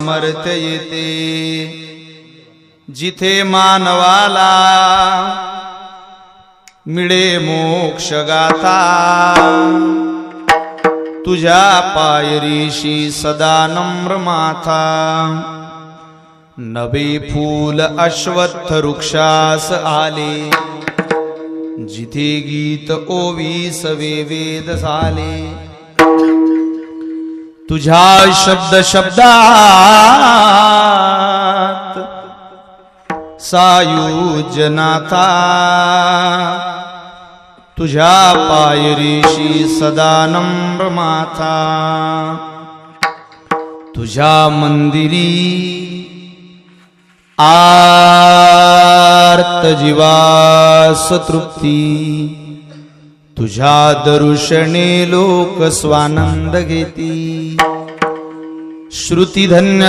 सामर्थ्य येते जिथे मानवाला मिळे मोक्ष गाथा तुझ्या पायरीशी सदा नम्र माथा नवे फूल अश्वत्थ वृक्षास आले जिथे गीत ओवीसवे वेद झाले तुझ्या शब्द शब्दात सायुज्यनाथा तुझ्या पायरीशी सदा नम्र माथा तुझ्या मंदिरी आर्त जीवास तृप्ती तुझ्या दर्शने लोक स्वानंद घेती श्रुती धन्य